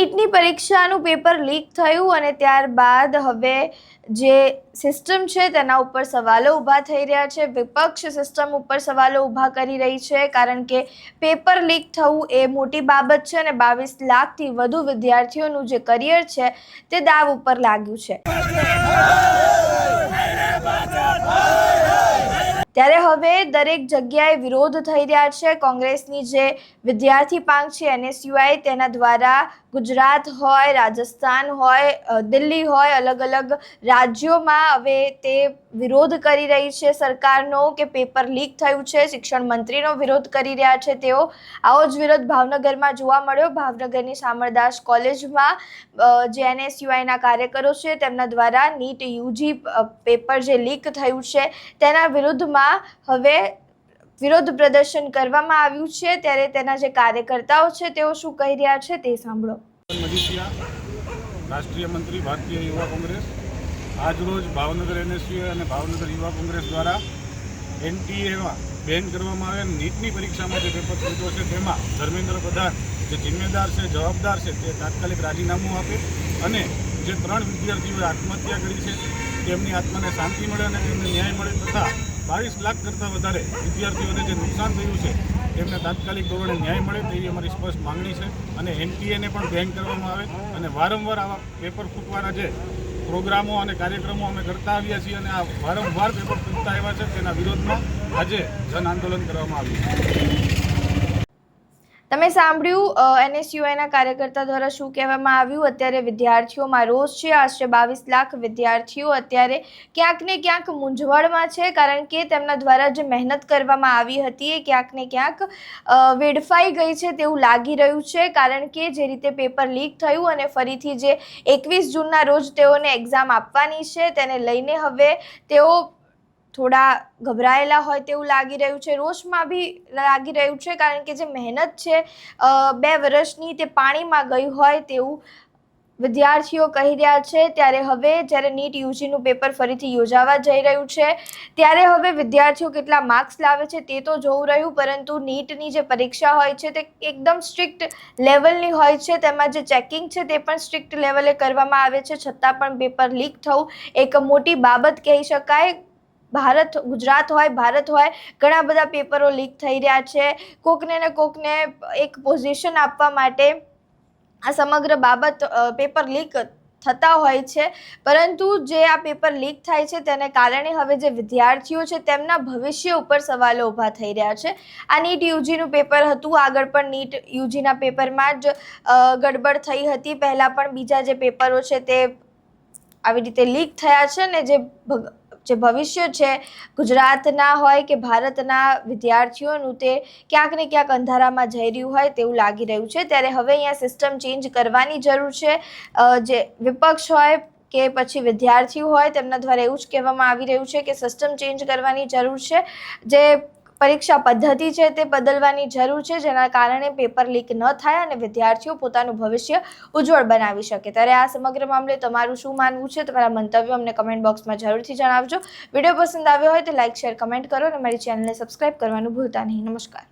નીટની પરીક્ષાનું paper leak થયું અને ત્યારબાદ હવે જે સિસ્ટમ છે તેના ઉપર સવાલો ઊભા થઈ રહ્યા છે। વિપક્ષ સિસ્ટમ ઉપર સવાલો ઊભા કરી રહી છે, કારણ કે પેપર લીક થવું એ મોટી બાબત છે અને 22 લાખથી વધુ વિદ્યાર્થીઓનું જે કરિયર છે તે દાવ ઉપર લાગ્યું છે। ત્યારે હવે દરેક જગ્યાએ વિરોધ થઈ રહ્યા છે। કોંગ્રેસની જે વિદ્યાર્થી પાંખ છે NSUI, તેના દ્વારા ગુજરાત હોય, રાજસ્થાન હોય, દિલ્હી હોય, અલગ અલગ રાજ્યોમાં હવે તે વિરોધ કરી રહી છે સરકારનો કે પેપર લીક થયું છે। શિક્ષણ મંત્રીનો વિરોધ કરી રહ્યા છે તેઓ। આવો જ વિરોધ ભાવનગરમાં જોવા મળ્યો। ભાવનગરની શામળદાસ કોલેજમાં જે NSUIના કાર્યકરો છે તેમના દ્વારા નીટ યુજી પેપર જે લીક થયું છે તેના વિરુદ્ધમાં હવે વિરોધ પ્રદર્શન કરવામાં આવ્યું છે। ત્યારે તેના જે કાર્યકર્તાઓ છે તેઓ શું કહી રહ્યા છે તે સાંભળો। રાષ્ટ્રીય મંત્રી ભારતીય યુવા કોંગ્રેસ આજરોજ ભાવનગર NSUI અને ભાવનગર યુવા કોંગ્રેસ દ્વારા NTA બેન કરવામાં આવે નીટની પરીક્ષામાં જે પેપર ફૂટ્યો છે તેમાં ધર્મેન્દ્ર પ્રધાન જે જિમ્મેદાર છે, જવાબદાર છે, તે તાત્કાલિક રાજીનામું આપે અને જે 3 વિદ્યાર્થીઓએ આત્મહત્યા કરી છે તેમની આત્માને શાંતિ મળે અને તેમને ન્યાય મળે તથા 22 લાખ કરતાં વધારે વિદ્યાર્થીઓને જે નુકસાન થયું છે તેમને તાત્કાલિક ધોરણે ન્યાય મળે તેવી અમારી સ્પષ્ટ માંગણી છે। અને NTAને પણ બેન કરવામાં આવે અને વારંવાર આવા પેપર ફૂટવાના જે પ્રોગ્રામો અને કાર્યક્રમો અમે કરતા આવ્યા છીએ અને આ વારંવાર પેપર ફૂટતા આવ્યા છે તેના વિરોધમાં આજે જન આંદોલન કરવામાં આવ્યું છે। તમે સાંભળ્યું NSUIના કાર્યકર્તા દ્વારા શું કહેવામાં આવ્યું। અત્યારે વિદ્યાર્થીઓમાં રોષ છે। આશરે 22 લાખ વિદ્યાર્થીઓ અત્યારે ક્યાંક ને ક્યાંક મૂંઝવણમાં છે, કારણ કે તેમના દ્વારા જે મહેનત કરવામાં આવી હતી એ ક્યાંક ને ક્યાંક વેડફાઈ ગઈ છે તેવું લાગી રહ્યું છે, કારણ કે જે રીતે પેપર લીક થયું અને ફરીથી જે 21 જૂનના રોજ તેઓને એક્ઝામ આપવાની છે તેને લઈને હવે તેઓ થોડા ગભરાયેલા હોય તેવું લાગી રહ્યું છે। રોષમાં બી લાગી રહ્યું છે, કારણ કે જે મહેનત છે 2 વર્ષની તે પાણીમાં ગઈ હોય તેવું વિદ્યાર્થીઓ કહી રહ્યા છે। ત્યારે હવે જ્યારે નીટ યુજીનું પેપર ફરીથી યોજાવા જઈ રહ્યું છે ત્યારે હવે વિદ્યાર્થીઓ કેટલા માર્ક્સ લાવે છે તે તો જોવું રહ્યું, પરંતુ નીટની જે પરીક્ષા હોય છે તે એકદમ સ્ટ્રિક્ટ લેવલની હોય છે। તેમાં જે ચેકિંગ છે તે પણ સ્ટ્રિક્ટ લેવલે કરવામાં આવે છે, છતાં પણ પેપર લીક થવું એક મોટી બાબત કહી શકાય। ગુજરાત હોય, ભારત હોય, ઘણા બધા પેપરો લીક થઈ રહ્યા છે। કોકને ને કોકને એક પોઝિશન આપવા માટે આ સમગ્ર બાબત પેપર લીક થતા હોય છે, પરંતુ જે આ પેપર લીક થાય છે તેને કારણે હવે જે વિદ્યાર્થીઓ છે તેમના ભવિષ્ય ઉપર સવાલો ઊભા થઈ રહ્યા છે। આ નીટ યુજીનું પેપર હતું, આગળ પણ નીટ યુજીના પેપરમાં જ ગડબડ થઈ હતી, પહેલાં પણ બીજા જે પેપરો છે તે આવી રીતે લીક થયા છે ને જે ભવિષ્ય છે ગુજરાતના હોય કે ભારતના વિદ્યાર્થીઓનું તે ક્યાંક ને ક્યાંક અંધારામાં જઈ રહ્યું હોય તેવું લાગી રહ્યું છે। ત્યારે હવે અહીંયા સિસ્ટમ ચેન્જ કરવાની જરૂર છે। જે વિપક્ષ હોય કે પછી વિદ્યાર્થીઓ હોય તેમના દ્વારા એવું જ કહેવામાં આવી રહ્યું છે કે સિસ્ટમ ચેન્જ કરવાની જરૂર છે, જે પરીક્ષા પદ્ધતિ છે તે બદલવાની જરૂર છે, જેના કારણે પેપર લીક ન થાય અને વિદ્યાર્થીઓ પોતાનું ભવિષ્ય ઉજ્જવળ બનાવી શકે। ત્યારે આ સમગ્ર મામલે તમારું શું માનવું છે? તમારા મંતવ્યો અમને કમેન્ટ બોક્સમાં જરૂરથી જણાવજો। વિડીયો પસંદ આવ્યો હોય તો લાઇક, શેર, કમેન્ટ કરો અને મારી ચેનલને સબસ્ક્રાઇબ કરવાનું ભૂલતા નહીં। નમસ્કાર।